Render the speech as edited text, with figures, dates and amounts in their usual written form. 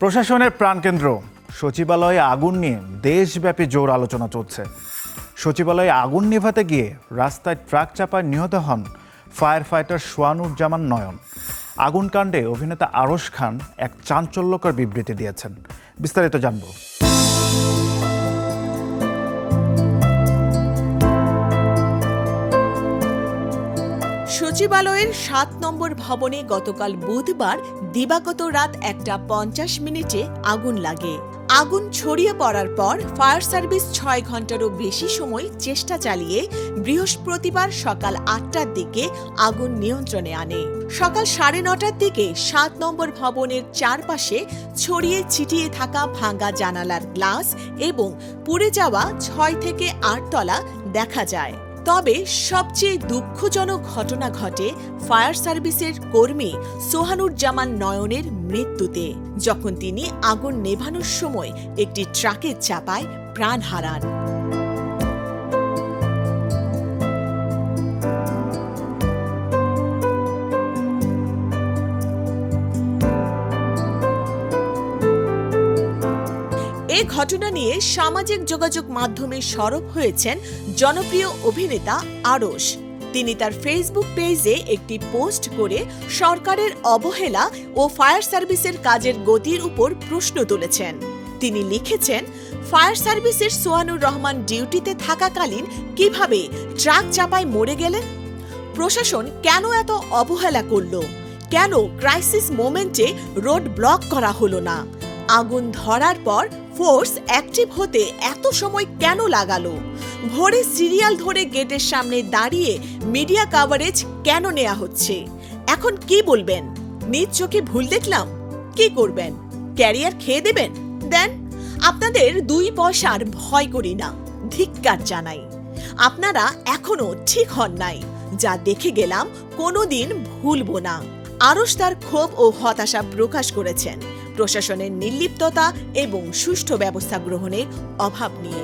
প্রশাসনের প্রাণকেন্দ্র সচিবালয়ে আগুন নিয়ে দেশব্যাপী জোর আলোচনা চলছে। সচিবালয়ে আগুন নেভাতে গিয়ে রাস্তায় ট্রাক চাপায় নিহত হন ফায়ার ফাইটার সোহানুর জামান নয়ন। আগুন কাণ্ডে অভিনেতা আরশ খান এক চাঞ্চল্যকর বিবৃতি দিয়েছেন। বিস্তারিত জানব। সচিবালয়ের ৭ নম্বর ভবনে গতকাল বুধবার দিবাগত রাত 1:50 আগুন লাগে। আগুন ছড়িয়ে পড়ার পর ফায়ার সার্ভিস ৬ ঘন্টারও বেশি সময় চেষ্টা চালিয়ে বৃহস্পতিবার সকাল ৮টার দিকে আগুন নিয়ন্ত্রণে আনে। সকাল ৯:৩০টার দিকে ৭ নম্বর ভবনের চারপাশে ছড়িয়ে ছিটিয়ে থাকা ভাঙা জানালার গ্লাস এবং পুড়ে যাওয়া ৬ থেকে ৮ তলা দেখা যায়। তবে সবচেয়ে দুঃখজনক ঘটনা ঘটে ফায়ার সার্ভিসের কর্মী সোহানুর জামান নয়নের মৃত্যুতে, যখন তিনি আগুন নেভানোর সময় একটি ট্রাকের চাপায় প্রাণ হারান। এই ঘটনা নিয়ে সামাজিক যোগাযোগ মাধ্যমে সরব হয়েছেন জনপ্রিয় অভিনেতা আরশ। তিনি তার ফেসবুক পেজে একটি পোস্ট করে সরকারের অবহেলা ও ফায়ার সার্ভিসের কাজের গতির উপর প্রশ্ন তুলেছেন। তিনি লিখেছেন, ফায়ার সার্ভিসের সোহানুর রহমান ডিউটিতে থাকাকালীন কিভাবে ট্রাক চাপায় মরে গেলেন? প্রশাসন কেন এত অবহেলা করল? কেন ক্রাইসিস মোমেন্টে রোড ব্লক করা হলো না? আগুন ধরার পর ফোর্স অ্যাক্টিভ হতে এত সময় কেন লাগালো? ভোরে সিরিয়াল ধরে গেটের সামনে দাঁড়িয়ে মিডিয়া কভারেজ কেন নেওয়া হচ্ছে? এখন কি বলবেন? নিজ চোখে ভুল দেখলাম? কি করবেন? ক্যারিয়ার খেয়ে দেবেন? দেন, আপনাদের ২ পয়সার ভয় করি না, ধিক্কার জানাই। আপনারা এখনো ঠিক হন নাই, যা দেখে গেলাম কোনোদিন ভুলব না। আরশ তার ক্ষোভ ও হতাশা প্রকাশ করেছেন প্রশাসনের নির্লিপ্ততা এবং সুষ্ঠু ব্যবস্থা গ্রহণের অভাব নিয়ে।